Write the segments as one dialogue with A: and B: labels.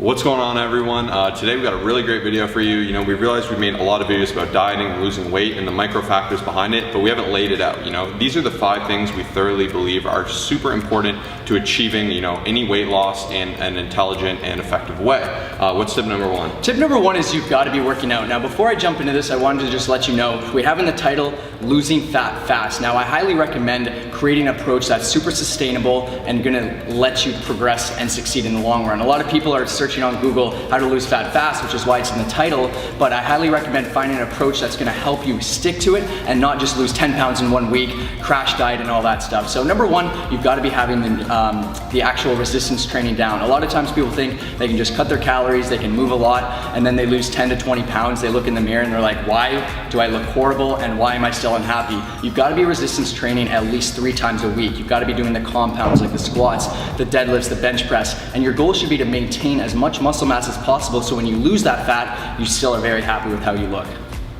A: What's going on, everyone? Today we've got a really great video for you. We realized we made a lot of videos about dieting and losing weight and the micro factors behind it, but we haven't laid it out. These are the 5 things we thoroughly believe are super important to achieving, any weight loss in an intelligent and effective way. What's tip number 1?
B: Tip number 1 is you've got to be working out. Now, before I jump into this, I wanted to just let you know, we have in the title, Losing Fat Fast. Now, I highly recommend creating an approach that's super sustainable and gonna let you progress and succeed in the long run. A lot of people are searching on Google how to lose fat fast, which is why it's in the title, but I highly recommend finding an approach that's gonna help you stick to it and not just lose 10 pounds in 1 week, crash diet and all that stuff. So number 1, you've gotta be having the actual resistance training down. A lot of times people think they can just cut their calories, they can move a lot, and then they lose 10 to 20 pounds. They look in the mirror and they're like, why do I look horrible and why am I still unhappy? You've gotta be resistance training at least 3 times a week. You've gotta be doing the compounds like the squats, the deadlifts, the bench press, and your goal should be to maintain as much muscle mass as possible so when you lose that fat, you still are very happy with how you look.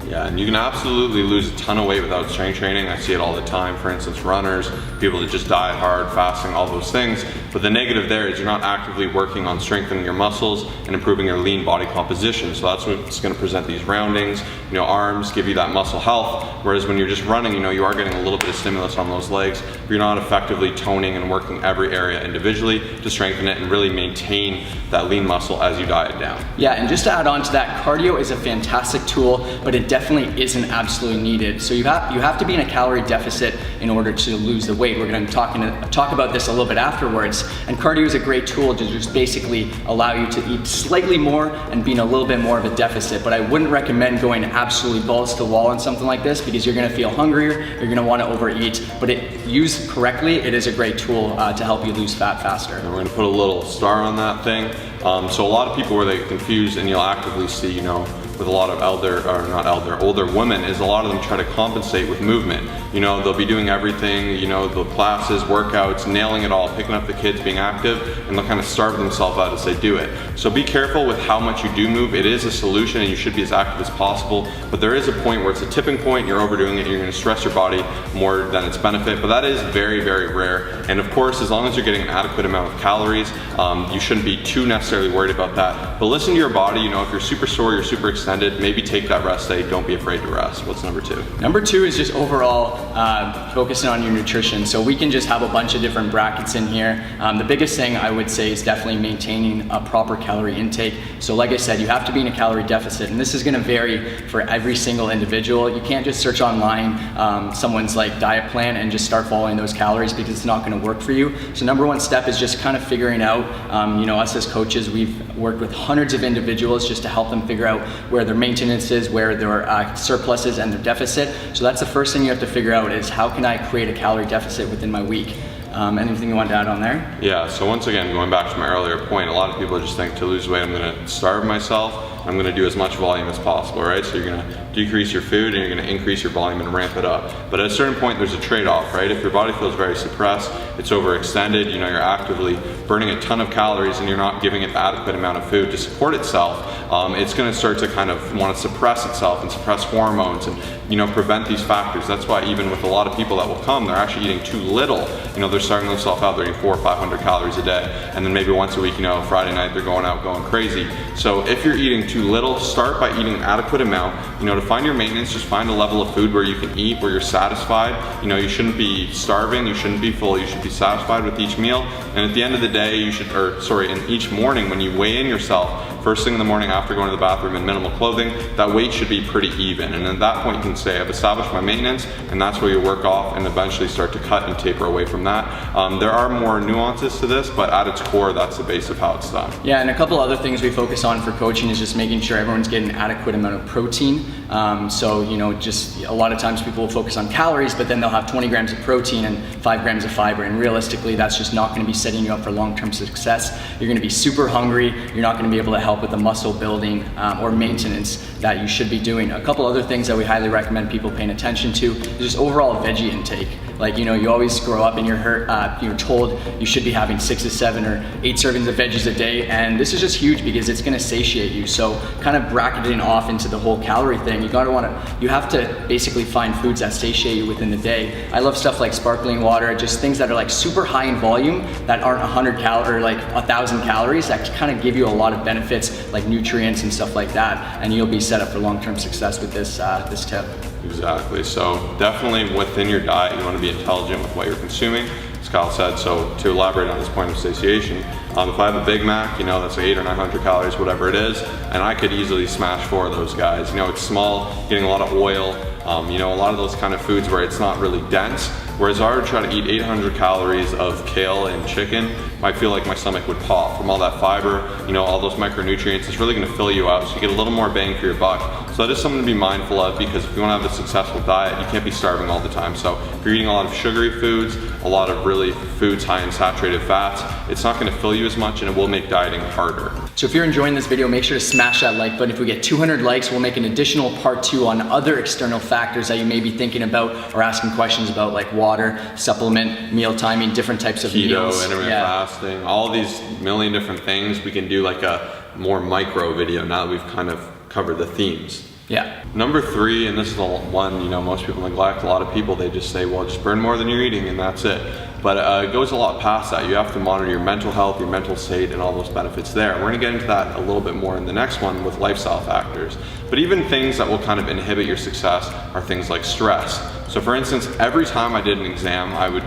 A: Yeah, and you can absolutely lose a ton of weight without strength training. I see it all the time. For instance, runners, people that just diet hard, fasting, all those things. But the negative there is you're not actively working on strengthening your muscles and improving your lean body composition. So that's what's going to present these roundings. Arms give you that muscle health. Whereas when you're just running, you are getting a little bit of stimulus on those legs. But you're not effectively toning and working every area individually to strengthen it and really maintain that lean muscle as you diet down.
B: Yeah, and just to add on to that, cardio is a fantastic tool, but it definitely isn't absolutely needed. So you have to be in a calorie deficit in order to lose the weight. We're going to talk about this a little bit afterwards. And cardio is a great tool to just basically allow you to eat slightly more and be in a little bit more of a deficit. But I wouldn't recommend going absolutely balls to the wall on something like this because you're going to feel hungrier, you're going to want to overeat. But used correctly, it is a great tool to help you lose fat faster.
A: And we're going to put a little star on that thing. So a lot of people where they get confused, and you'll actively see, with a lot of older women, is a lot of them try to compensate with movement. They'll be doing everything, the classes, workouts, nailing it all, picking up the kids, being active, and they'll kind of starve themselves out as they do it. So be careful with how much you do move. It is a solution and you should be as active as possible, but there is a point where it's a tipping point, you're overdoing it, you're gonna stress your body more than its benefit, but that is very, very rare. And of course, as long as you're getting an adequate amount of calories, you shouldn't be too necessarily worried about that. But listen to your body, if you're super sore, you're super extended, maybe take that rest day, don't be afraid to rest. What's number 2?
B: Number 2 is just overall focusing on your nutrition. So we can just have a bunch of different brackets in here. The biggest thing I would say is definitely maintaining a proper calorie intake. So like I said, you have to be in a calorie deficit, and this is gonna vary for every single individual. You can't just search online someone's diet plan and just start following those calories because it's not gonna work for you. So number 1 step is just kind of figuring out, us as coaches, we've worked with hundreds of individuals just to help them figure out where their maintenance is, where their surplus is and their deficit. So that's the first thing you have to figure out is how can I create a calorie deficit within my week? Anything you want to add on there?
A: Yeah, so once again, going back to my earlier point, a lot of people just think to lose weight, I'm gonna starve myself, I'm gonna do as much volume as possible, right? So you're gonna decrease your food and you're gonna increase your volume and ramp it up. But at a certain point, there's a trade-off, right? If your body feels very suppressed, it's overextended, you're actively burning a ton of calories and you're not giving it the adequate amount of food to support itself, it's gonna start to kind of wanna suppress itself and suppress hormones and prevent these factors. That's why even with a lot of people that will come, they're actually eating too little. They're starving themselves out, they're eating 400 or 500 calories a day. And then maybe once a week, Friday night, they're going out going crazy. So if you're eating too little, start by eating an adequate amount. To find your maintenance, just find a level of food where you can eat, where you're satisfied. You shouldn't be starving, you shouldn't be full, you should be satisfied with each meal. And at the end of the day, in each morning when you weigh in yourself, first thing in the morning after going to the bathroom in minimal clothing, that weight should be pretty even. And at that point you can say, I've established my maintenance, and that's where you work off and eventually start to cut and taper away from that. There are more nuances to this, but at its core, that's the base of how it's done.
B: Yeah, and a couple other things we focus on for coaching is just making sure everyone's getting an adequate amount of protein. Just a lot of times people will focus on calories, but then they'll have 20 grams of protein and 5 grams of fiber, and realistically, that's just not gonna be setting you up for long-term success. You're gonna be super hungry, you're not gonna be able to help with the muscle building or maintenance that you should be doing. A couple other things that we highly recommend people paying attention to is just overall veggie intake. Like, you always grow up and you're told you should be having 6 to 7 or 8 servings of veggies a day, and this is just huge because it's gonna satiate you. So kind of bracketing off into the whole calorie thing, you have to basically find foods that satiate you within the day. I love stuff like sparkling water, just things that are like super high in volume that aren't 100 calories or like 1,000 calories that kind of give you a lot of benefits like nutrients and stuff like that, and you'll be set up for long-term success with this tip.
A: Exactly. So definitely within your diet, you want to be intelligent with what you're consuming, as Kyle said. So to elaborate on this point of satiation, if I have a Big Mac, that's like 800 or 900 calories, whatever it is, and I could easily smash 4 of those guys. It's small, getting a lot of oil, a lot of those kind of foods where it's not really dense. Whereas if I were to try to eat 800 calories of kale and chicken, I feel like my stomach would pop from all that fiber, all those micronutrients. It's really gonna fill you out, so you get a little more bang for your buck. So that is something to be mindful of, because if you wanna have a successful diet, you can't be starving all the time. So if you're eating a lot of sugary foods, a lot of really foods high in saturated fats, it's not gonna fill you as much, and it will make dieting harder.
B: So if you're enjoying this video, make sure to smash that like button. If we get 200 likes, we'll make an additional part 2 on other external factors that you may be thinking about or asking questions about, like water, supplement, meal timing, different types of meals.
A: Keto, intermittent fasting, all these million different things. We can do like a more micro video now that we've kind of covered the themes.
B: Yeah.
A: Number 3, and this is the one most people neglect. A lot of people, they just say, well, just burn more than you're eating and that's it. But it goes a lot past that. You have to monitor your mental health, your mental state, and all those benefits there. We're gonna get into that a little bit more in the next one with lifestyle factors. But even things that will kind of inhibit your success are things like stress. So for instance, every time I did an exam, I would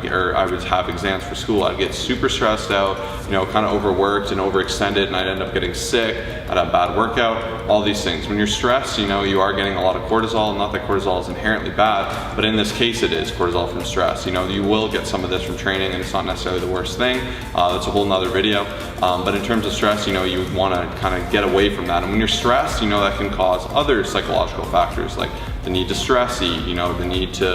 A: have exams for school, I'd get super stressed out, kind of overworked and overextended, and I'd end up getting sick, I'd have bad workout, all these things. When you're stressed, you are getting a lot of cortisol. Not that cortisol is inherently bad, but in this case it is cortisol from stress. You will get some of this from training, and it's not necessarily the worst thing. That's a whole nother video. But in terms of stress, you want to kind of get away from that. And when you're stressed, that can cause other psychological factors like the need to stress eat, the need to,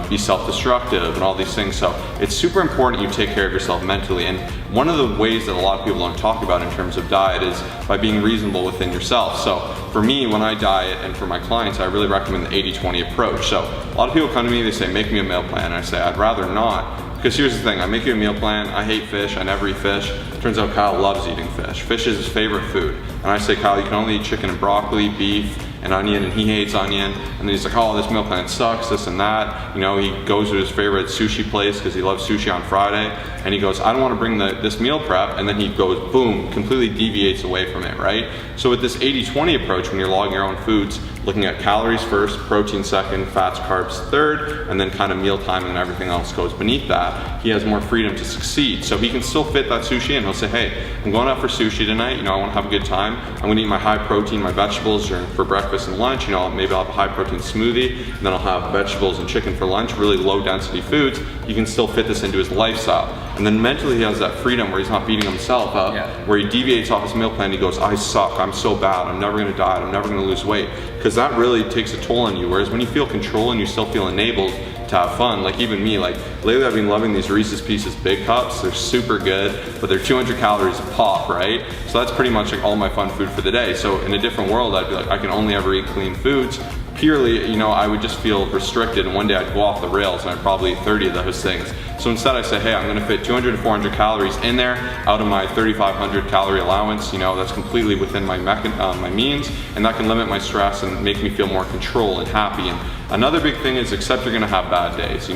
A: be self-destructive and all these things. So it's super important you take care of yourself mentally. And one of the ways that a lot of people don't talk about in terms of diet is by being reasonable within yourself. So for me, when I diet, and for my clients, I really recommend the 80-20 approach. So a lot of people come to me, they say, make me a meal plan. And I say, I'd rather not. Because here's the thing, I make you a meal plan, I hate fish, I never eat fish. Turns out Kyle loves eating fish. Fish is his favorite food. And I say, Kyle, you can only eat chicken and broccoli, beef, and onion, and he hates onion. And then he's like, oh, this meal plan sucks, this and that. He goes to his favorite sushi place because he loves sushi on Friday. And he goes, I don't want to bring this meal prep. And then he goes, boom, completely deviates away from it, right? So with this 80-20 approach, when you're logging your own foods, looking at calories first, protein second, fats, carbs third, and then kind of meal timing and everything else goes beneath that, he has more freedom to succeed. So he can still fit that sushi in. He'll say, hey, I'm going out for sushi tonight, I want to have a good time. I'm going to eat my high protein, my vegetables for breakfast and lunch, maybe I'll have a high protein smoothie, and then I'll have vegetables and chicken for lunch, really low density foods. He can still fit this into his lifestyle. And then mentally he has that freedom where he's not beating himself up, where he deviates off his meal plan. He goes, I suck, I'm so bad, I'm never going to diet, I'm never going to lose weight. Because that really takes a toll on you. Whereas when you feel control and you still feel enabled to have fun, like even me, like lately I've been loving these Reese's Pieces Big Cups. They're super good, but they're 200 calories a pop, right? So that's pretty much like all my fun food for the day. So in a different world, I'd be like, I can only ever eat clean foods. Purely, I would just feel restricted, and one day I'd go off the rails and I'd probably eat 30 of those things. So instead I say, hey, I'm gonna fit 200 to 400 calories in there out of my 3,500 calorie allowance. That's completely within my means, and that can limit my stress and make me feel more control and happy. And another big thing is accept you're gonna have bad days.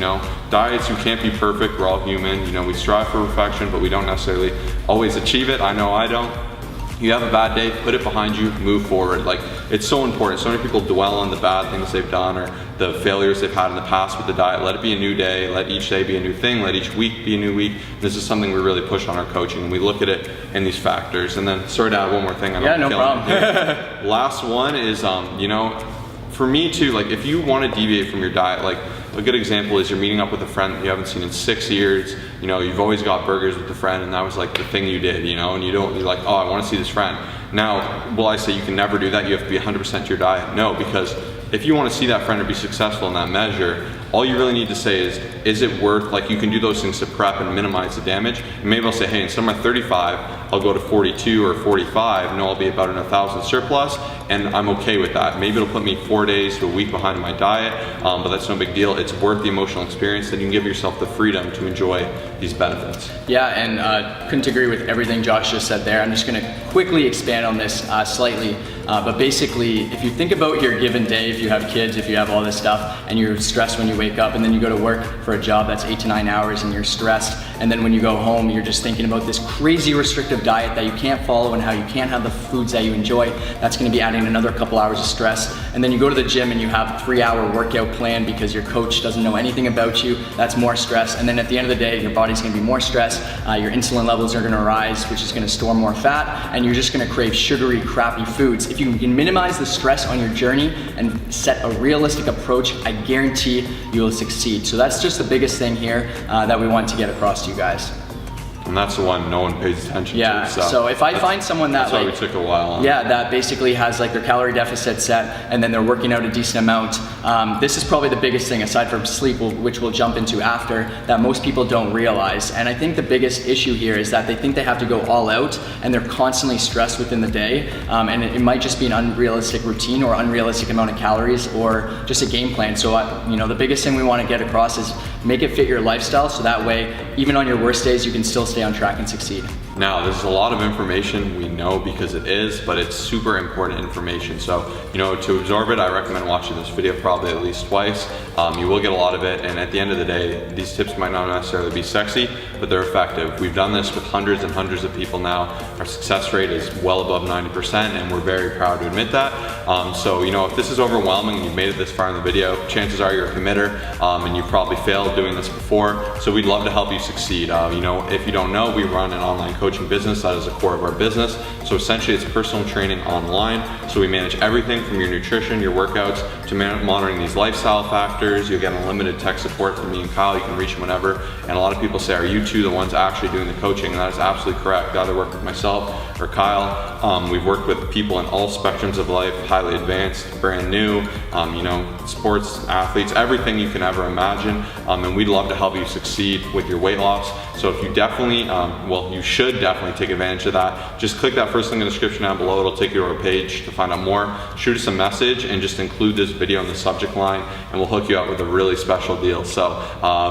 A: Diets, you can't be perfect, we're all human. We strive for perfection, but we don't necessarily always achieve it. I know I don't. You have a bad day, put it behind you, move forward. Like, it's so important. So many people dwell on the bad things they've done or the failures they've had in the past with the diet. Let it be a new day. Let each day be a new thing. Let each week be a new week. This is something we really push on our coaching. We look at it in these factors. And then, sorry to add one more thing.
B: Yeah, no problem.
A: Last one is, for me too, like if you want to deviate from your diet, like a good example is you're meeting up with a friend that you haven't seen in 6 years. You've always got burgers with the friend, and that was like the thing you did, and you're like, oh, I want to see this friend. Now, will I say you can never do that? You have to be 100% to your diet? No, because if you want to see that friend or be successful in that measure, all you really need to say is it worth, like you can do those things to prep and minimize the damage. And maybe I'll say, hey, instead of my 35, I'll go to 42 or 45, and I'll be about an 1,000 surplus, and I'm okay with that. Maybe it'll put me 4 days to a week behind my diet, but that's no big deal. It's worth the emotional experience, that you can give yourself the freedom to enjoy these benefits.
B: Yeah, and couldn't agree with everything Josh just said there. I'm just gonna quickly expand on this slightly. But basically, if you think about your given day, if you have kids, if you have all this stuff, and you're stressed when you wake up, and then you go to work for a job that's 8 to 9 hours and you're stressed, and then when you go home, you're just thinking about this crazy restrictive diet that you can't follow and how you can't have the foods that you enjoy, that's gonna be adding another couple hours of stress. And then you go to the gym and you have a 3-hour workout plan because your coach doesn't know anything about you, that's more stress. And then at the end of the day, your body's gonna be more stressed, your insulin levels are gonna rise, which is gonna store more fat, and you're just gonna crave sugary, crappy foods. If you can minimize the stress on your journey and set a realistic approach, I guarantee you will succeed. So that's just the biggest thing here that we want to get across to you guys.
A: And that's the one no one pays attention
B: Yeah,
A: to.
B: so if I find someone that
A: that's why we took a while on.
B: Yeah, that basically has like their calorie deficit set and then they're working out a decent amount, this is probably the biggest thing aside from sleep, which we'll jump into after, that most people don't realize. And I think the biggest issue here is that they think they have to go all out and they're constantly stressed within the day, and it might just be an unrealistic routine or unrealistic amount of calories or just a game plan. So you know, the biggest thing we want to get across is make it fit your lifestyle, so that way even on your worst days you can still stay on track and succeed.
A: Now, this is a lot of information, we know, because it is, but it's super important information. So, you know, to absorb it, I recommend watching this video probably at least twice. You will get a lot of it, and at the end of the day, these tips might not necessarily be sexy, but they're effective. We've done this with hundreds and hundreds of people now. Our success rate is well above 90%, and we're very proud to admit that. So, you know, if this is overwhelming and you've made it this far in the video, chances are you're a committer, and you've probably failed doing this before. So we'd love to help you succeed. You know, if you don't know, we run an online coaching business. That is the core of our business. So essentially it's personal training online. So we manage everything from your nutrition, your workouts, to monitoring these lifestyle factors. You'll get unlimited tech support from me and Kyle. You can reach them whenever. And a lot of people say, are you two the ones actually doing the coaching? And that is absolutely correct. You either work with myself or Kyle. We've worked with people in all spectrums of life, highly advanced, brand new, you know, sports, athletes, everything you can ever imagine. And we'd love to help you succeed with your weight loss. So if you definitely, well, you should definitely take advantage of that. Just click that first link in the description down below. It'll take you to our page to find out more. Shoot us a message and just include this video in the subject line, and we'll hook you up with a really special deal. So,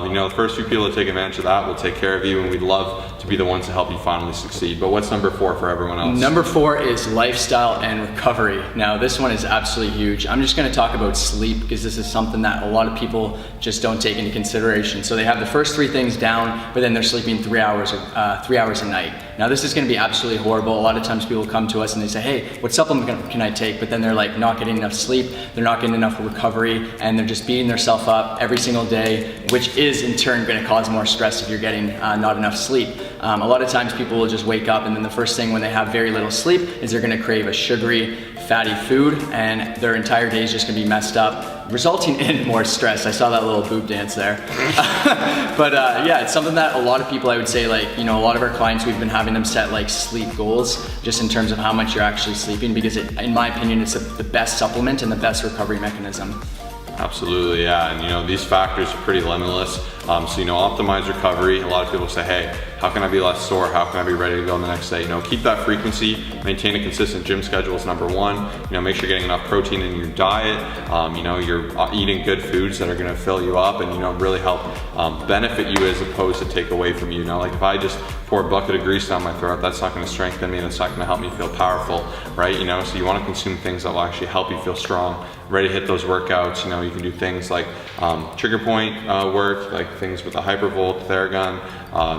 A: you know, the first few people to take advantage of that will take care of you, and we'd love to be the ones to help you finally succeed. But what's number 4 for everyone else?
B: Number 4 is lifestyle and recovery. Now, this one is absolutely huge. I'm just gonna talk about sleep because this is something that a lot of people just don't take into consideration. So they have the first 3 things down, but then they're sleeping 3 hours a night. Now, this is gonna be absolutely horrible. A lot of times people come to us and they say, hey, what supplement can I take? But then they're like not getting enough sleep, they're not getting enough recovery, and they're just beating themselves up every single day, which is in turn gonna cause more stress if you're getting not enough sleep. A lot of times people will just wake up and then the first thing when they have very little sleep is they're gonna crave a sugary, fatty food, and their entire day is just gonna be messed up, resulting in more stress. I saw that little boob dance there. But yeah, it's something that a lot of people, I would say, like, you know, a lot of our clients, we've been having them set like sleep goals just in terms of how much you're actually sleeping, because in my opinion, it's the best supplement and the best recovery mechanism.
A: Absolutely, yeah, and you know, these factors are pretty limitless. So, you know, optimize recovery. A lot of people say, hey, how can I be less sore? How can I be ready to go the next day? You know, keep that frequency, maintain a consistent gym schedule is number 1. You know, make sure you're getting enough protein in your diet. You know, you're eating good foods that are gonna fill you up and, you know, really help benefit you as opposed to take away from you. You know, like if I just pour a bucket of grease down my throat, that's not gonna strengthen me and it's not gonna help me feel powerful, right? You know, so you wanna consume things that will actually help you feel strong, ready to hit those workouts. You know, you can do things like trigger point work, like things with a hypervolt, Theragun.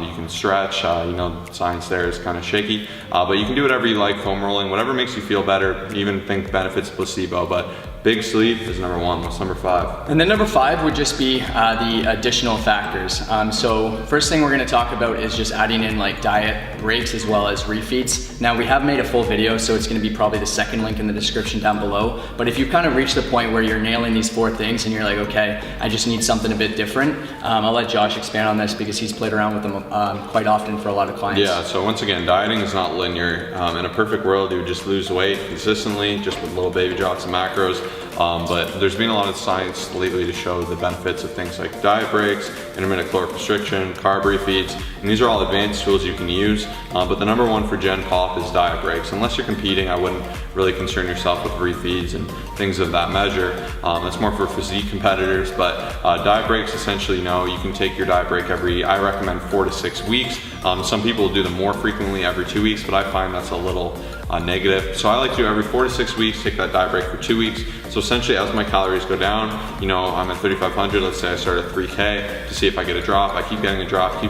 A: You can stretch, you know, science there is kind of shaky, but you can do whatever you like, foam rolling, whatever makes you feel better, even think benefits placebo, but big sleep is number 1. What's number 5?
B: And then number 5 would just be the additional factors. So first thing we're gonna talk about is just adding in like diet breaks as well as refeeds. Now we have made a full video, so it's gonna be probably the second link in the description down below. But if you've kind of reached the point where you're nailing these 4 things and you're like, okay, I just need something a bit different, I'll let Josh expand on this because he's played around with with them quite often for a lot of clients.
A: Yeah, so once again, dieting is not linear. In a perfect world, you would just lose weight consistently, just with little baby drops and macros. But there's been a lot of science lately to show the benefits of things like diet breaks, intermittent caloric restriction, carb refeeds, and these are all advanced tools you can use. But the number one for Gen Pop is diet breaks. Unless you're competing, I wouldn't really concern yourself with refeeds and things of that measure. That's more for physique competitors, but diet breaks, essentially, you can take your diet break I recommend 4 to 6 weeks. Some people do them more frequently, every 2 weeks, but I find that's a little negative. So I like to do every 4 to 6 weeks, take that diet break for 2 weeks. So essentially, as my calories go down, I'm at 3,500, let's say I start at 3K to see if I get a drop. I keep getting a drop,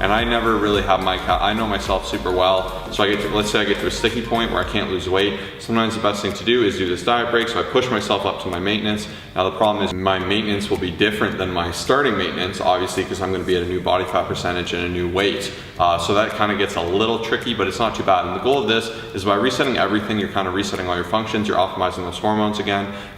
A: and I never really have I know myself super well. So let's say I get to a sticky point where I can't lose weight. Sometimes the best thing to do is do this diet break, so I push myself up to my maintenance. Now the problem is my maintenance will be different than my starting maintenance, obviously, because I'm gonna be at a new body fat percentage and a new weight. So that kind of gets a little tricky, but it's not too bad. And the goal of this is by resetting everything, you're kind of resetting all your functions, you're optimizing those hormones again.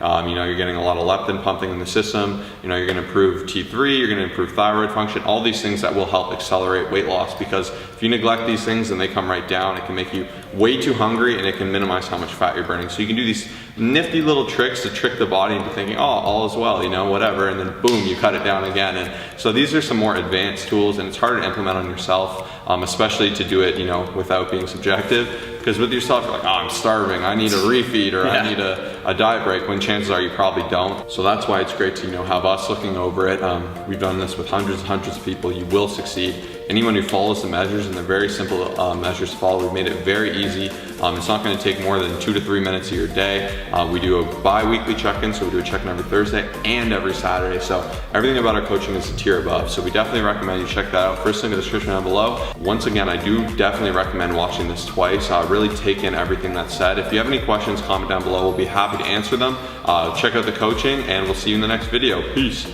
A: You're getting a lot of leptin pumping in the system. You're gonna improve T3, you're gonna improve thyroid function, all these things that will help accelerate weight loss, because if you neglect these things and they come right down, it can make you way too hungry and it can minimize how much fat you're burning. So you can do these nifty little tricks to trick the body into thinking, oh, all is well, whatever, and then boom, you cut it down again. And so these are some more advanced tools, and it's harder to implement on yourself, especially to do it, without being subjective. Because with yourself, you're like, oh, I'm starving, I need a refeed, or I need a diet break, when chances are you probably don't. So that's why it's great to have us looking over it. We've done this with hundreds and hundreds of people. You will succeed. Anyone who follows the measures, and they're very simple measures to follow, we've made it very easy. It's not going to take more than 2 to 3 minutes of your day. We do a bi-weekly check-in, so we do a check-in every Thursday and every Saturday. So everything about our coaching is a tier above. So we definitely recommend you check that out. First link in the description down below. Once again, I do definitely recommend watching this twice. Really take in everything that's said. If you have any questions, comment down below. We'll be happy to answer them. Check out the coaching, and we'll see you in the next video. Peace.